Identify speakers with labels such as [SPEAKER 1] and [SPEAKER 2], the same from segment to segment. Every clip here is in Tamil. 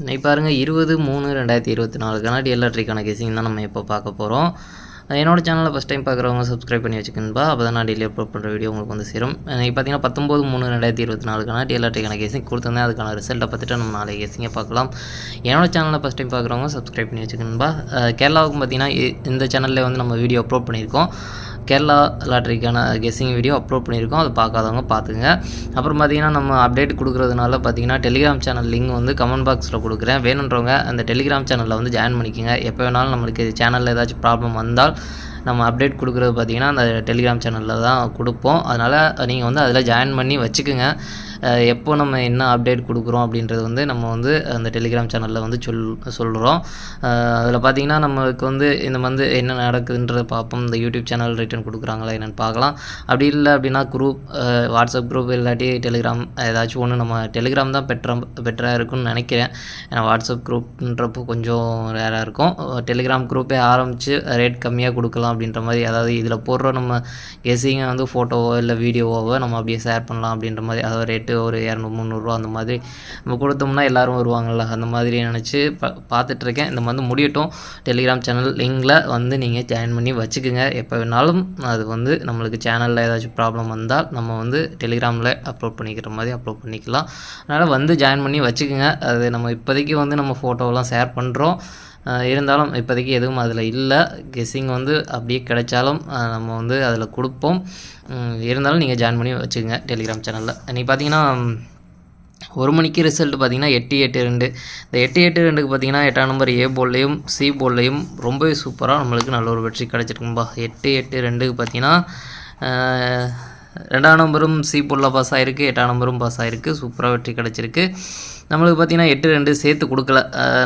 [SPEAKER 1] இன்னைக்கு பாருங்கள் 20/3/2024 டிஎல்ஆர்ட்ரிக்கான கெஸிங் தான் நம்ம இப்போ பார்க்க போகிறோம். என்னோட சேனலில் ஃபஸ்ட் டைம் பார்க்குறவங்க சப்ஸ்கிரைப் பண்ணி வச்சுக்கணும்பா. அப்போ தான் நான் டெய்லி அப்லோட் பண்ணுற வீடியோ உங்களுக்கு வந்து சேரும். இன்றைக்கி பார்த்தீங்கன்னா 19/3/2024 டிஎல்ஆர்ட்ரிக்கான கெஸிங் கொடுத்துருந்தேன். அதுக்கான ரிசல்ட்டை பார்த்துட்டு நம்ம நாளைக்கு கெஸிங்கை பார்க்கலாம். என்னோட சேனலில் ஃபஸ்ட் டைம் பார்க்குறவங்க சப்ஸ்கிரைப் பண்ணி வச்சுக்கணும்பா. கேரளாவுக்கும் பார்த்தீங்கன்னா இந்த சேனலில் வந்து நம்ம வீடியோ அப்லோட் பண்ணியிருக்கோம். கேரளா லாட்ரிக்கான கெஸ்ஸிங் வீடியோ அப்லோட் பண்ணியிருக்கோம். அதை பார்க்காதவங்க பார்த்துங்க. அப்புறம் பார்த்திங்கன்னா நம்ம அப்டேட் கொடுக்குறதுனால பார்த்திங்கன்னா டெலிகிராம் சேனல் லிங்க் வந்து கமெண்ட் பாக்ஸில் கொடுக்குறேன். வேணுன்றவங்க அந்த டெலிகிராம் சேனலில் வந்து ஜாயின் பண்ணிக்கோங்க. எப்போ வேணாலும் நம்மளுக்கு சேனலில் ஏதாச்சும் ப்ராப்ளம் வந்தால் நம்ம அப்டேட் கொடுக்குறது பார்த்திங்கன்னா அந்த டெலிகிராம் சேனலில் தான் கொடுப்போம். அதனால் நீங்கள் வந்து அதில் ஜாயின் பண்ணி வச்சுக்கோங்க. எப்போ நம்ம என்ன அப்டேட் கொடுக்குறோம் அப்படின்றது வந்து நம்ம வந்து அந்த டெலிகிராம் சேனலில் வந்து சொல்கிறோம். அதில் பார்த்திங்கன்னா நம்மளுக்கு வந்து இந்த வந்து என்ன நடக்குதுன்றதை பார்ப்போம். இந்த யூடியூப் சேனல் ரிட்டர்ன் கொடுக்குறாங்களா என்னென்னு பார்க்கலாம். அப்படி இல்லை அப்படின்னா குரூப் வாட்ஸ்அப் குரூப் இல்லாட்டி டெலிகிராம் ஏதாச்சும் ஒன்று. நம்ம டெலிகிராம் தான் பெட்டராக இருக்குன்னு நினைக்கிறேன். ஏன்னா வாட்ஸ்அப் குரூப்ன்றப்போ கொஞ்சம் ரேராக இருக்கும். டெலிகிராம் குரூப்பே ஆரம்பித்து ரேட் கம்மியாக கொடுக்கலாம் அப்படின்ற மாதிரி, அதாவது இதில் போடுற நம்ம கெஸிங்கை வந்து ஃபோட்டோவோ இல்லை வீடியோவோ நம்ம அப்படியே ஷேர் பண்ணலாம் அப்படின்ற மாதிரி, அதாவது ரேட்டு ஒரு 200-300 ரூபா அந்த மாதிரி நம்ம கொடுத்தோம்னா எல்லோரும் வருவாங்கள்ல, அந்த மாதிரி நினச்சி பார்த்துட்ருக்கேன். இந்த மாதிரி முடியட்டும். டெலிகிராம் சேனல் லிங்கில் வந்து நீங்கள் ஜாயின் பண்ணி வச்சுக்கோங்க. எப்போ வேணாலும் அது வந்து நம்மளுக்கு சேனலில் ஏதாச்சும் ப்ராப்ளம் வந்தால் நம்ம வந்து டெலிகிராமில் அப்லோட் பண்ணிக்கிற மாதிரி அப்லோட் பண்ணிக்கலாம். அதனால் வந்து ஜாயின் பண்ணி வச்சுக்கோங்க. அது நம்ம இப்போதைக்கு வந்து நம்ம ஃபோட்டோவெல்லாம் ஷேர் பண்ணுறோம். இருந்தாலும் இப்போதைக்கு எதுவும் அதில் இல்லை. கெஸ்ஸிங் வந்து அப்படியே கிடைச்சாலும் நம்ம வந்து அதில் கொடுப்போம். இருந்தாலும் நீங்கள் ஜாயின் பண்ணி வச்சுக்கோங்க டெலிகிராம் சேனலில். இன்றைக்கி பார்த்தீங்கன்னா 1 மணிக்கு ரிசல்ட் பார்த்திங்கன்னா 8-8-2. இந்த 8-8-2க்கு பார்த்திங்கன்னா 8ஆம் நம்பர் ஏ போல்லையும் சி போல்லையும் ரொம்பவே சூப்பராக நம்மளுக்கு நல்ல ஒரு வெற்றி கிடச்சிருக்கும்பா. 8-8-2க்கு பார்த்திங்கன்னா 2ஆம் நம்பரும் சி போலில் பாஸ் ஆகிருக்கு, 8ஆம் நம்பரும் பாஸ் ஆகிருக்கு. சூப்பராக வெற்றி கிடச்சிருக்கு. நம்மளுக்கு பார்த்திங்கன்னா 8-2 சேர்த்து கொடுக்கல.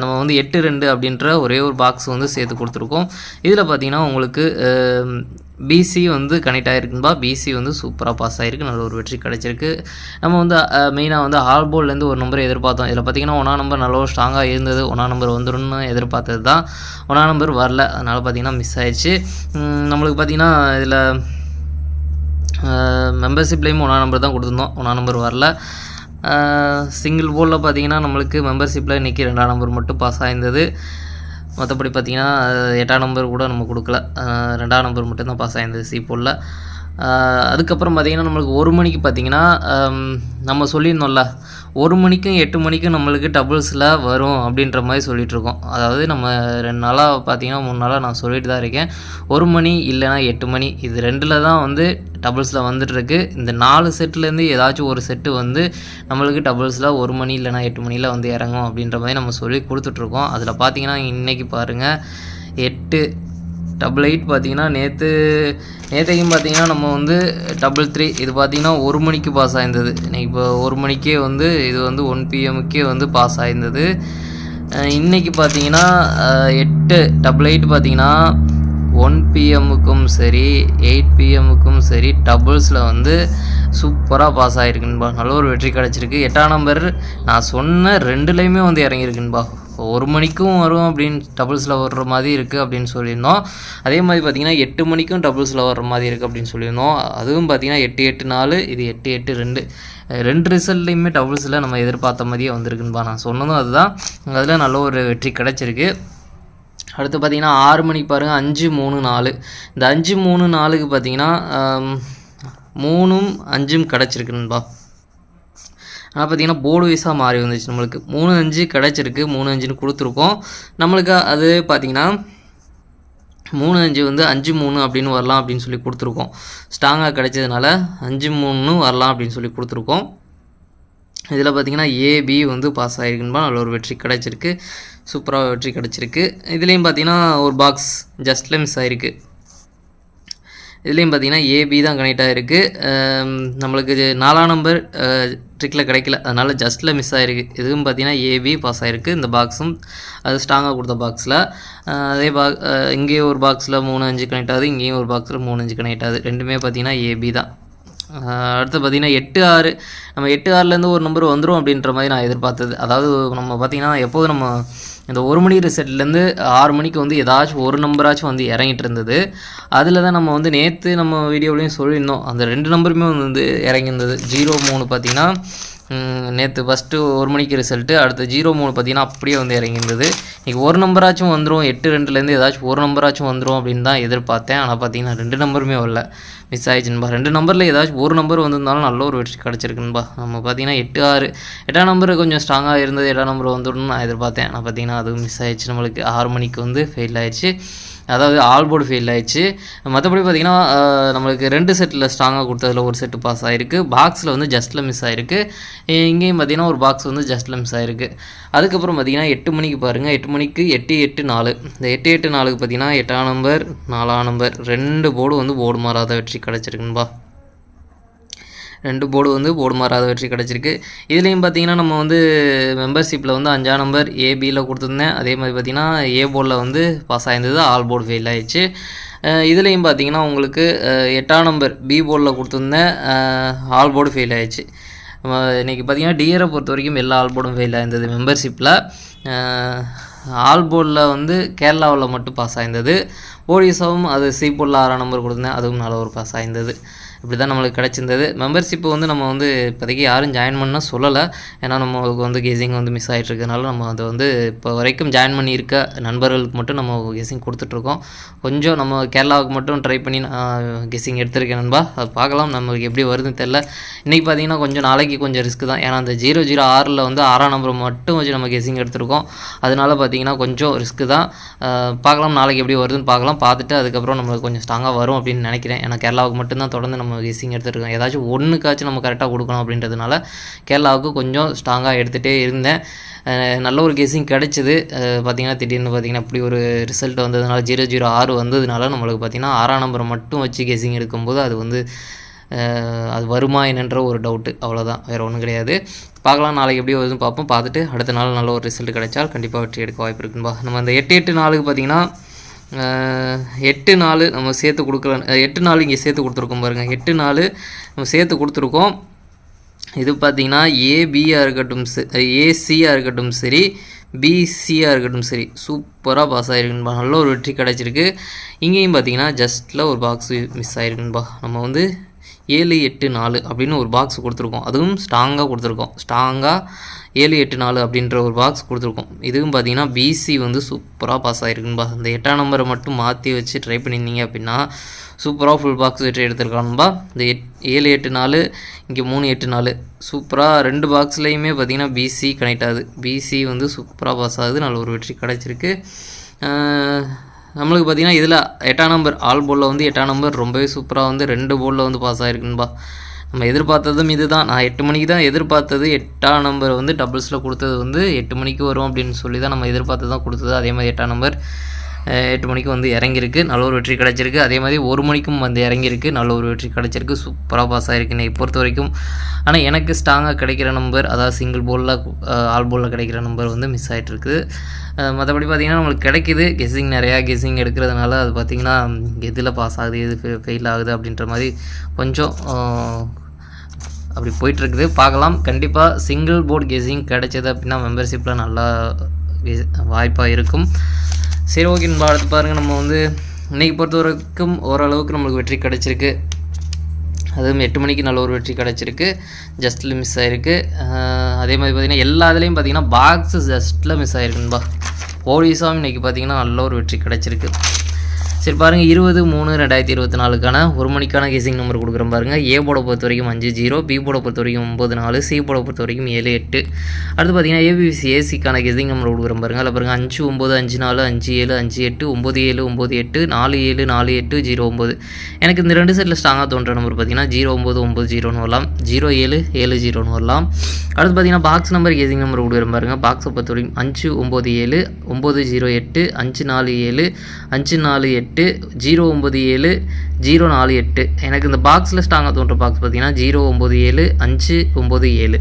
[SPEAKER 1] நம்ம வந்து 8-2 அப்படின்ற ஒரே ஒரு பாக்ஸ் வந்து சேர்த்து கொடுத்துருக்கோம். இதில் பார்த்திங்கன்னா உங்களுக்கு பிசி வந்து கனெக்ட் ஆகிருக்குன்பா. பிசி வந்து சூப்பராக பாஸ் ஆகிருக்கு. நல்ல ஒரு வெற்றி கிடச்சிருக்கு. நம்ம வந்து மெயினாக வந்து ஆல் போல்லேருந்து ஒரு நம்பரை எதிர்பார்த்தோம். இதில் பார்த்திங்கன்னா 1ஆம் நம்பர் நல்ல ஒரு ஸ்ட்ராங்காக இருந்தது. 1ஆம் நம்பர் வந்துடும்னு எதிர்பார்த்தது தான். 1ஆம் நம்பர் வரல. அதனால் பார்த்திங்கன்னா மிஸ் ஆயிடுச்சு. நம்மளுக்கு பார்த்திங்கன்னா இதில் மெம்பர்ஷிப்லேயும் 1ஆம் நம்பர் தான் கொடுத்துருந்தோம். 1ஆம் நம்பர் வரல. சிங்கிள் போலில் பார்த்திங்கன்னா நம்மளுக்கு மெம்பர்ஷிப்பில் இன்றைக்கி 2ஆம் நம்பர் மட்டும் பாஸ் ஆகிருந்தது. மற்றபடி பார்த்திங்கன்னா 8ஆம் நம்பர் கூட நம்ம கொடுக்கல. 2ஆம் நம்பர் மட்டும்தான் பாஸ் ஆகிருந்தது சி போலில். அதுக்கப்புறம் பார்த்திங்கன்னா நம்மளுக்கு 1 மணிக்கு பார்த்திங்கன்னா நம்ம சொல்லியிருந்தோம்ல 1 மணிக்கும் 8 மணிக்கும் நம்மளுக்கு டபுள்ஸில் வரும் அப்படின்ற மாதிரி சொல்லிகிட்ருக்கோம். அதாவது நம்ம 2 நாளாக பார்த்திங்கன்னா 3 நாளாக நான் சொல்லிட்டு தான் இருக்கேன். 1 மணி இல்லைனா 8 மணி இது 2ல் தான் வந்து டபுள்ஸில் வந்துட்டுருக்கு. இந்த 4 செட்லேருந்து ஏதாச்சும் ஒரு செட்டு வந்து நம்மளுக்கு டபுள்ஸில் 1 மணி இல்லைனா 8 மணியில் வந்து இறங்கும் அப்படின்ற மாதிரி நம்ம சொல்லி கொடுத்துட்ருக்கோம். அதில் பார்த்திங்கன்னா இன்றைக்கி பாருங்கள் 8-8 பார்த்திங்கன்னா நேற்றைக்கும் பார்த்திங்கன்னா நம்ம வந்து 3-3 இது பார்த்திங்கன்னா 1 மணிக்கு பாஸ் ஆகிருந்தது. இன்றைக்கி இப்போ 1 மணிக்கே வந்து இது வந்து 1 PM வந்து பாஸ் ஆகிருந்தது. இன்றைக்கி பார்த்திங்கன்னா 8-8 பார்த்திங்கன்னா 1 PM சரி 8 PM சரி டபுள்ஸில் வந்து சூப்பராக பாஸ் ஆகிருக்குன்பா. நல்ல ஒரு வெற்றி கிடச்சிருக்கு. 8ஆம் நம்பர் நான் சொன்ன 2லேயுமே வந்து இறங்கியிருக்குன்பா. 1 மணிக்கும் வரும் அப்படின்னு டபுள்ஸில் வர்ற மாதிரி இருக்குது அப்படின்னு சொல்லியிருந்தோம். அதே மாதிரி பார்த்திங்கன்னா 8 மணிக்கும் டபுள்ஸில் வர்ற மாதிரி இருக்குது அப்படின்னு சொல்லியிருந்தோம். அதுவும் பார்த்திங்கன்னா 8-8-4 இது 8-8-2 2 ரிசல்ட்லேயுமே டபுள்ஸில் நம்ம எதிர்பார்த்த மாதிரியே வந்திருக்குன்பா. நான் சொன்னதும் அதுதான். அதில் நல்ல ஒரு வெற்றி கிடச்சிருக்கு. அடுத்து பார்த்திங்கன்னா 6 மணிக்கு பாருங்கள் 5-3-4. இந்த 5-3-4க்கு பார்த்திங்கன்னா 3ம் 5ம் கிடச்சிருக்குன்பா. ஆனால் பார்த்திங்கன்னா போர்டு வைஸாக மாறி வந்துச்சு. நம்மளுக்கு 3-5 கிடச்சிருக்கு. 3-5ன்னு கொடுத்துருக்கோம். நம்மளுக்கு அது பார்த்திங்கன்னா 3-5 வந்து 5-3 அப்படின்னு வரலாம் அப்படின்னு சொல்லி கொடுத்துருக்கோம். ஸ்ட்ராங்காக கிடைச்சதுனால 5-3ன்னு வரலாம் அப்படின்னு சொல்லி கொடுத்துருக்கோம். இதில் பார்த்திங்கன்னா ஏபி வந்து பாஸ் ஆகிருக்குன்பா. நல்ல ஒரு வெற்றி கிடச்சிருக்கு. சூப்பராக வெற்றி கிடச்சிருக்கு. இதுலேயும் பார்த்திங்கன்னா ஒரு பாக்ஸ் ஜஸ்ட்டில் மிஸ் ஆகிருக்கு. இதுலேயும் பார்த்திங்கன்னா ஏபி தான் கனெக்ட் ஆகிருக்கு. நம்மளுக்கு 4ஆம் நம்பர் ட்ரிக்கில் கிடைக்கல, அதனால் ஜஸ்ட்டில் மிஸ் ஆகிருக்கு. இதுவும் பார்த்திங்கன்னா ஏபி பாஸ் ஆகிருக்கு. இந்த பாக்ஸும் அது ஸ்ட்ராங்காக கொடுத்த பாக்ஸில் அதே இங்கேயும் ஒரு பாக்ஸில் 3-5 கனெக்ட் ஆகுது. இங்கேயும் ஒரு பாக்ஸில் 3-5 கனெக்ட் ஆகுது. ரெண்டுமே பார்த்திங்கன்னா ஏபி தான். அடுத்து பார்த்திங்கன்னா 8-6 நம்ம 8-6லேருந்து ஒரு நம்பர் வந்துடும் அப்படின்ற மாதிரி நான் எதிர்பார்த்தது. அதாவது நம்ம பார்த்திங்கன்னா எப்போதும் நம்ம இந்த 1 மணி ரிசல்ட்லேருந்து 6 மணிக்கு வந்து ஏதாச்சும் ஒரு நம்பராச்சும் வந்து இறங்கிட்டு இருந்தது. அதில் தான் நம்ம வந்து நேற்று நம்ம வீடியோவிலையும் சொல்லியிருந்தோம், அந்த 2 நம்பருமே வந்து இறங்கியிருந்தது. 03 பார்த்திங்கன்னா நேற்று ஃபஸ்ட்டு 1 மணிக்கு ரிசல்ட்டு, அடுத்து 03 பார்த்திங்கன்னா அப்படியே வந்து இறங்கியிருந்தது. இன்றைக்கி ஒரு நம்பராச்சும் வந்துடும், 8-2லேருந்து ஏதாச்சும் ஒரு நம்பராச்சும் வந்துடும் அப்படின்னு தான் எதிர்பார்த்தேன். ஆனால் பார்த்திங்கன்னா 2 நம்பருமே வரல, மிஸ் ஆகிடுச்சுன்பா. 2 நம்பரில் ஏதாச்சும் ஒரு நம்பர் வந்திருந்தாலும் நல்ல ஒரு வெற்றி கிடச்சிருக்குன்பா. நம்ம பார்த்திங்கன்னா 8-6 8ஆம் நம்பர் கொஞ்சம் ஸ்ட்ராங்காக இருந்தது, 8ஆம் நம்பர் வந்துடணும்னு நான் எதிர்பார்த்தேன். ஆனால் பார்த்திங்கன்னா அதுவும் மிஸ் ஆகிடுச்சு, நம்மளுக்கு 6 மணிக்கு வந்து ஃபெயில் ஆகிடுச்சு, அதாவது ஆல் போர்டு ஃபெயில் ஆகிடுச்சு. மற்றபடி பார்த்திங்கன்னா நம்மளுக்கு 2 செட்டில் ஸ்ட்ராங்காக கொடுத்ததில் ஒரு செட்டு பாஸ் ஆகிருக்கு, பாக்ஸில் வந்து ஜஸ்ட்டில் மிஸ் ஆகிருக்கு. இங்கேயும் பார்த்திங்கன்னா ஒரு பாக்ஸ் வந்து ஜஸ்ட்டில் மிஸ் ஆகிருக்கு. அதுக்கப்புறம் பார்த்திங்கன்னா 8 மணிக்கு பாருங்கள், 8 மணிக்கு 8-8-4, இந்த 8-8-4க்கு பார்த்திங்கன்னா 8ஆம் நம்பர் 4ஆம் நம்பர் 2 போர்டு வந்து போர்டு மாறாத வெற்றி கிடச்சிருக்குன்பா. 2 போர்டு வந்து போர்டு மாறாத வெற்றி கிடச்சிருக்கு. இதுலேயும் பார்த்திங்கன்னா நம்ம வந்து மெம்பர்ஷிப்பில் வந்து 5ஆம் நம்பர் ஏபியில் கொடுத்துருந்தேன், அதே மாதிரி பார்த்திங்கன்னா ஏ போர்டில் வந்து பாஸ் ஆகிருந்தது, ஆல் போர்டு ஃபெயில் ஆகிடுச்சு. இதுலேயும் பார்த்திங்கன்னா உங்களுக்கு 8ஆம் நம்பர் பி போர்டில் கொடுத்துருந்தேன், ஆல் போர்டு ஃபெயில் ஆகிடுச்சு. இன்றைக்கி பார்த்திங்கன்னா டிஆரை பொறுத்த வரைக்கும் எல்லா ஆல் போர்டும் ஃபெயில் ஆகிருந்தது. மெம்பர்ஷிப்பில் ஆல் போர்டில் வந்து கேரளாவில் மட்டும் பாஸ் ஆகிருந்தது. ஒடிசாவும் அது சி போர்டில் 6ஆம் நம்பர் கொடுத்துருந்தேன், அதுவும் நல்ல ஒரு பாஸ் ஆகிருந்தது. இப்படி தான் நம்மளுக்கு கிடச்சிருந்தது. மெம்பர்ஷிப்பு வந்து நம்ம வந்து இப்போதைக்கு யாரும் ஜாயின் பண்ணால் சொல்லலை, ஏன்னா நம்மளுக்கு வந்து கெஸிங் வந்து மிஸ் ஆகிட்டு இருக்கனால நம்ம அதை வந்து இப்போ வரைக்கும் ஜாயின் பண்ணியிருக்க நண்பர்களுக்கு மட்டும் நம்ம கெஸிங் கொடுத்துட்ருக்கோம். கொஞ்சம் நம்ம கேரளாவுக்கு மட்டும் ட்ரை பண்ணி கெஸிங் எடுத்திருக்கேன் நண்பா, அது பார்க்கலாம் நம்மளுக்கு எப்படி வருதுன்னு தெரில. இன்றைக்கி பார்த்திங்கன்னா கொஞ்சம் நாளைக்கு கொஞ்சம் ரிஸ்க் தான், ஏன்னா அந்த 006 வந்து 6ஆம் நம்பர் மட்டும் வச்சு நம்ம கெஸிங் எடுத்திருக்கோம். அதனால பார்த்திங்கன்னா கொஞ்சம் ரிஸ்க்கு தான். பார்க்கலாம் நாளைக்கு எப்படி வருதுன்னு பார்க்கலாம், பார்த்துட்டு அதுக்கப்புறம் நம்மளுக்கு கொஞ்சம் ஸ்ட்ராங்காக வரும் அப்படின்னு நினைக்கிறேன். ஏன்னா கேரளாவுக்கு மட்டும்தான் தொடர்ந்து நம்ம கெஸிங் எடுத்துகிட்டு ஏதாச்சும் ஒன்றுக்காச்சும் நம்ம கரெக்டாக கொடுக்கணும் அப்படின்றதுனால கேரளாவுக்கு கொஞ்சம் ஸ்ட்ராங்காக எடுத்துகிட்டே இருந்தேன். நல்ல ஒரு கெஸிங் கிடச்சிது. பார்த்திங்கன்னா திடீர்னு பார்த்திங்கன்னா இப்படி ஒரு ரிசல்ட் வந்ததுனால 006 வந்ததுனால நம்மளுக்கு பார்த்திங்கன்னா 6ஆம் நம்பரை மட்டும் வச்சு கெஸிங் எடுக்கும்போது அது வந்து அது வருமா என்னன்ற ஒரு டவுட்டு, அவ்வளோதான், வேறு ஒன்றும் கிடையாது. பார்க்கலாம் நாளைக்கு எப்படி வருதுன்னு பார்ப்போம். பார்த்துட்டு அடுத்த நாள் நல்ல ஒரு ரிசல்ட் கிடைச்சால் கண்டிப்பாக வெற்றி எடுக்க வாய்ப்பு இருக்குன்பா. நம்ம அந்த 8-8-4க்கு பார்த்திங்கன்னா 8-4 நம்ம சேர்த்து கொடுக்கல, 8-4 இங்கே சேர்த்து கொடுத்துருக்கோம் பாருங்கள், 8-4 நம்ம சேர்த்து கொடுத்துருக்கோம். இது பார்த்திங்கன்னா ஏபியாக இருக்கட்டும் ஏசியாக இருக்கட்டும் சரி, பிசியாக இருக்கட்டும் சரி, சூப்பராக பாஸ் ஆகிருக்குன்பா, நல்ல ஒரு வெற்றி கிடச்சிருக்கு. இங்கேயும் பார்த்திங்கன்னா ஜஸ்ட்டில் ஒரு பாக்ஸ் மிஸ் ஆகிருக்குன்பா. நம்ம வந்து 7-8-4 அப்படின்னு ஒரு பாக்ஸ் கொடுத்துருக்கோம், அதுவும் ஸ்ட்ராங்காக கொடுத்துருக்கோம். ஸ்ட்ராங்காக 7-8-4 அப்படின்ற ஒரு பாக்ஸ் கொடுத்துருக்கோம். இதுவும் பார்த்திங்கன்னா பிசி வந்து சூப்பராக பாஸ் ஆகிருக்குன்பா. இந்த 8ஆம் நம்பரை மட்டும் மாற்றி வச்சு ட்ரை பண்ணியிருந்தீங்க அப்படின்னா சூப்பராக ஃபுல் பாக்ஸ் வெற்றி எடுத்துருக்கானும்பா. இந்த 7-8-4 இங்கே 3-8-4 சூப்பராக 2 பாக்ஸ்லேயுமே பார்த்திங்கன்னா பிசி கனெக்ட் ஆகுது. பிசி வந்து சூப்பராக பாஸ் ஆகுது, நல்ல ஒரு வெற்றி கிடச்சிருக்கு. நம்மளுக்கு பார்த்திங்கன்னா இதில் 8ஆம் நம்பர் ஆல் போர்டில் வந்து 8ஆம் நம்பர் ரொம்பவே சூப்பராக வந்து 2 போர்டில் வந்து பாஸ் ஆகிருக்குன்பா. நம்ம எதிர்பார்த்ததும் இது தான், நான் 8 மணிக்கு தான் எதிர்பார்த்தது. 8ஆம் நம்பர் வந்து டபுள்ஸில் கொடுத்தது வந்து 8 மணிக்கு வரும் அப்படின்னு சொல்லி தான் நம்ம எதிர்பார்த்து தான் கொடுத்தது. அதே மாதிரி 8ஆம் நம்பர் 8 மணிக்கு வந்து இறங்கியிருக்கு, நல்ல ஒரு வெற்றி கிடச்சிருக்கு. அதே மாதிரி 1 மணிக்கும் வந்து இறங்கியிருக்கு, நல்ல ஒரு வெற்றி கிடச்சிருக்கு, சூப்பராக பாஸ் ஆகிருக்கு இன்றைக்கி பொறுத்த வரைக்கும். ஆனால் எனக்கு ஸ்ட்ராங்காக கிடைக்கிற நம்பர், அதாவது சிங்கிள் போலில் ஆல் போலில் கிடைக்கிற நம்பர் வந்து மிஸ் ஆகிட்டுருக்கு. மற்றபடி பார்த்திங்கன்னா நம்மளுக்கு கிடைக்கிது, கெஸிங் நிறையா கெஸிங் எடுக்கிறதுனால அது பார்த்திங்கன்னா எதில் பாஸ் ஆகுது எது ஃபெயில் ஆகுது அப்படின்ற மாதிரி கொஞ்சம் அப்படி போயிட்டுருக்குது. பார்க்கலாம், கண்டிப்பாக சிங்கிள் போர்டு கெஸிங் கிடைச்சது அப்படின்னா மெம்பர்ஷிப்பில் நல்லா வாய்ப்பாக இருக்கும். சரி ஓகேன்பா, அடுத்து பாருங்கள், நம்ம வந்து இன்றைக்கி பொறுத்த வரைக்கும் ஓரளவுக்கு நம்மளுக்கு வெற்றி கிடச்சிருக்கு. அதுவும் 8 மணிக்கு நல்ல ஒரு வெற்றி கிடச்சிருக்கு, ஜஸ்ட்டில் மிஸ் ஆகிருக்கு. அதே மாதிரி பார்த்திங்கன்னா எல்லா இதுலேயும் பார்த்திங்கன்னா பாக்ஸு ஜஸ்ட்டில் மிஸ் ஆகிருக்குன்பா. ஒடிசாவும் இன்றைக்கி பார்த்திங்கன்னா நல்ல ஒரு வெற்றி கிடச்சிருக்கு. சரி பாருங்கள், 20-3-2024க்கான 1 மணிக்கான கெஸிங் நம்பர் கொடுக்குறோம் பாருங்கள். ஏ போர்டை பொறுத்த வரைக்கும் 5-0, பி போர்டை பொறுத்த வரைக்கும் 9-4, சி போர்டை பொறுத்த வரைக்கும் 7-8. அடுத்து பார்த்தீங்கன்னா ஏபிசி ஏசிக்கான கெஸிங் நம்பர் கொடுக்குறோம் பாருங்கள். அதில் பாருங்கள் 5-9, 5-4, 5-7, 5-8, 9-7, 9-8, 4-7, 4-8, 0-9. எனக்கு இந்த 2 செட்டில் ஸ்ட்ராங்காக தோன்ற நம்பர் பார்த்தீங்கன்னா 0-9-9-0ன்னு வரலாம், 0-7-7-0ன்னு வரலாம். அடுத்து பார்த்தீங்கன்னா பாக்ஸ் நம்பர் கெஸிங் நம்பர் கொடுக்குறோம் பாருங்கள். பாக்ஸை பொறுத்த வரைக்கும் 5-9-7, 9-0-8, 5-4-7, 5-4-8, 0-9-7, 0-4-8. எனக்கு இந்த பாக்ஸில் ஸ்ட்ராங்காக தோன்ற பாக்ஸ் பார்த்தீங்கன்னா 0-9-7, 5-9-7.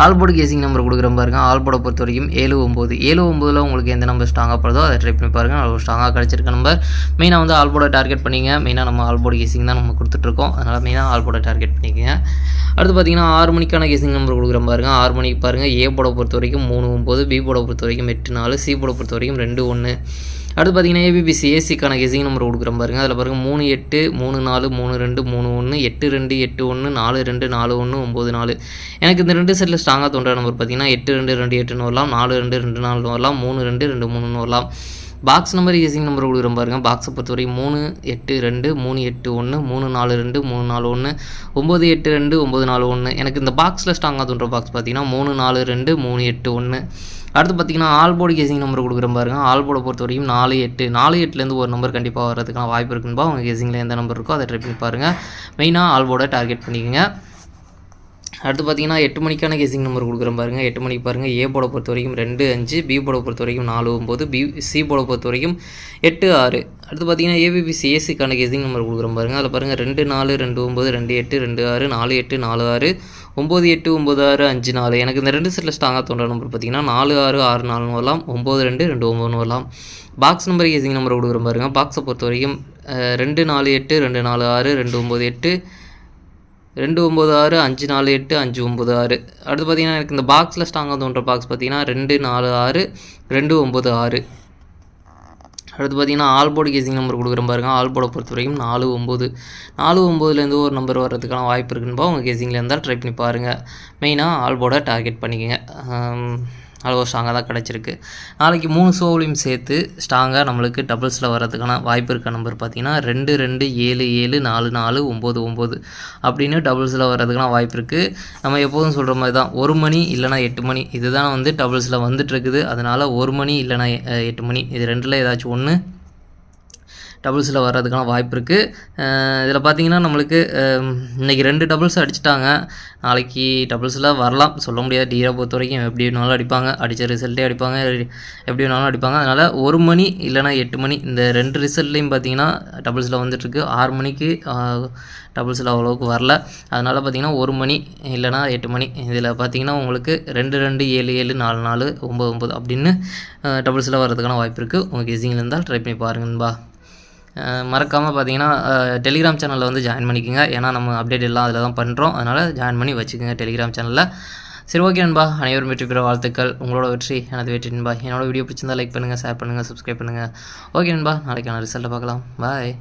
[SPEAKER 1] ஆல்போர்டு கேசிங் நம்பர் கொடுக்குறேன் பாருங்கள். ஆல்போர்டை பொறுத்த வரைக்கும் 79 79ல் உங்களுக்கு எந்த நம்பர் ஸ்ட்ராங்காக படுதோ அதை ட்ரை பண்ணி பாருங்கள். அது ஸ்ட்ராங்காக கிடச்சிருக்க நம்பர். மெயினாக வந்து ஆல்போர்டை டார்கெட் பண்ணிங்க. மெயினாக நம்ம ஆல்போர்டு கேசிங் தான் நம்ம கொடுத்துட்ருக்கோம். அதனால் மெயினாக ஆல்போர்டை டார்கெட் பண்ணிக்கங்க. அடுத்து பார்த்தீங்கன்னா 6 மணிக்கான கேசிங் நம்பர் கொடுக்குறேன் பாருங்கள். 6 மணிக்கு பாருங்கள். ஏ போர்டை பொறுத்த வரைக்கும் 39, பி போர்டை பொறுத்த வரைக்கும் 84, சி போர்டை பொறுத்த வரைக்கும் 21. அடுத்து பார்த்தீங்கன்னா ஏபிபிசி ஏசிக்கான கேசிங் நம்பர் கொடுக்குறேன் பாருங்கள். அதில் பாருங்கள் 38, 34, 32, 31, 82, 81, 42, 41, 94. எனக்கு இந்த 2 செட்டில் ஸ்ட்ராங்காக தோன்ற நம்பர் பார்த்தீங்கன்னா 82, 28 வரலாம், 42, 24 வரலாம், 32, 23 வரலாம். பாக்ஸ் நம்பர் கேசிங் நம்பர் கொடுக்குறேன் பாருங்கள். பாக்ஸை பொறுத்தவரைக்கும் 382, 381, 342, 341, 982, 941. எனக்கு இந்த பாக்ஸில் ஸ்ட்ராங்காக தோன்ற பாக்ஸ் பார்த்தீங்கன்னா 342, 381. அடுத்து பார்த்தீங்கன்னா ஆல்போர்டு கேசிங் நம்பர் கொடுக்குறேன் பாருங்கள். ஆல்போர்டை பொறுத்த வரைக்கும் 48, 48லேருந்து ஒரு நம்பர் கண்டிப்பாக வரதுக்கான வாய்ப்பு இருக்குன்பா. உங்கள் கேசிங்கில் எந்த நம்பர் இருக்கோ அதை ட்ரை பண்ணி பாருங்கள். மெயினாக ஆல்போர்டை டார்கெட் பண்ணிக்கோங்க. அடுத்து பார்த்தீங்கன்னா 8 மணிக்கான கேசிங் நம்பர் கொடுக்குறேன் பாருங்கள். 8 மணிக்கு பாருங்கள். ஏ போர்டை பொறுத்த வரைக்கும் 25, பி போர்டை பொறுத்த வரைக்கும் 49, சி போர்டை பொறுத்த வரைக்கும் 86. அடுத்து பார்த்தீங்கன்னா ஏபிபிசி ஏசிக்கான கேசிங் நம்பர் கொடுக்குறேன் பாருங்கள். அதில் பாருங்கள் 24, 29, 28, 26, 48, 46, 98, 96, 54. எனக்கு இந்த 2 செட்டில் ஸ்ட்ராங்காக தோன்ற நம்பர் பார்த்தீங்கன்னா 46, 64 வரலாம், 92, 29 வரலாம். பாக்ஸ் நம்பர் கேசிங் நம்பர் கொடுக்குறேன் பாருங்கள். பாக்ஸை பொறுத்த வரைக்கும் 248, 246, 298, 296, 548, 596. அடுத்து பார்த்தீங்கன்னா எனக்கு இந்த பாக்ஸில் ஸ்ட்ராங்காக தோன்ற பாக்ஸ் பார்த்தீங்கன்னா 246, 296. அடுத்து பார்த்தீங்கன்னா ஆல்போர்டு கேசிங் நம்பர் கொடுக்குறேன் பாருங்கள். ஆல்போர்டை பொறுத்த வரைக்கும் 49, 49லேருந்து ஒரு நம்பர் வர்றதுக்கான வாய்ப்பு இருக்குன்னு உங்கள் கேசிங்கில் இருந்தால் ட்ரை பண்ணி பாருங்கள். மெயினாக ஆல்போர்டை டார்கெட் பண்ணிக்கோங்க. அளவு ஸ்ட்ராங்காக தான் கிடச்சிருக்கு. நாளைக்கு 3 ஷோவிலையும் சேர்த்து ஸ்ட்ராங்காக நம்மளுக்கு டபுள்ஸில் வர்றதுக்கான வாய்ப்பு இருக்க நம்பர் பார்த்தீங்கன்னா 2, 2, 7, 7, 4, 4, 9, 9 அப்படின்னு டபுள்ஸில் வர்றதுக்கான வாய்ப்பு இருக்குது. நம்ம எப்போதும் சொல்கிற மாதிரி தான் 1 மணி இல்லைனா 8 மணி இதுதான் வந்து டபுள்ஸில் வந்துட்டுருக்குது. அதனால் 1 மணி இல்லைனா 8 மணி இது ரெண்டில் ஏதாச்சும் ஒன்று டபுள்ஸில் வர்றதுக்கான வாய்ப்பு இருக்குது. இதில் பார்த்தீங்கன்னா நம்மளுக்கு இன்றைக்கி 2 டபுள்ஸ் அடிச்சிட்டாங்க. நாளைக்கு டபுள்ஸில் வரலாம், சொல்ல முடியாது. டீரை பொறுத்த வரைக்கும் எப்படி வேணாலும் அடிப்பாங்க, அடித்த ரிசல்ட்டே அடிப்பாங்க, எப்படி வேணாலும் அடிப்பாங்க. அதனால் 1 மணி இல்லைனா 8 மணி இந்த 2 ரிசல்ட்லேயும் பார்த்தீங்கன்னா டபுள்ஸில் வந்துட்டுருக்கு. 6 மணிக்கு டபுள்ஸில் அவ்வளோவுக்கு வரல. அதனால் பார்த்தீங்கன்னா 1 மணி இல்லைனா 8 மணி இதில் பார்த்தீங்கன்னா உங்களுக்கு 2, 2, 7, 7, 4, 4, 9, 9 அப்படின்னு டபுள்ஸில் வர்றதுக்கான வாய்ப்பு இருக்குது. உங்கள் கெஸிங்கில் இருந்தால் ட்ரை பண்ணி பாருங்கன்பா. மறக்காமல் பார்த்தீங்கன்னா டெலிகிராம் சேனலில் வந்து ஜாயின் பண்ணிக்கோங்க. ஏன்னா நம்ம அப்டேட் எல்லாம் அதில் தான் பண்ணுறோம். அதனால் ஜாயின் பண்ணி வச்சுக்கோங்க டெலிகிராம் சேனலில். சரி, ஓகே நண்பா. அனைவரும் வெற்றி பெற வாழ்த்துக்கள். உங்களோட வெற்றி எனது வெற்றி நண்பா. என்னோட வீடியோ பிடிச்சிருந்தால் லைக் பண்ணுங்கள், ஷேர் பண்ணுங்கள், சப்ஸ்கிரைப் பண்ணுங்கள். ஓகே நண்பா, நாளைக்கான ரிசல்ட்டை பார்க்கலாம். பாய்.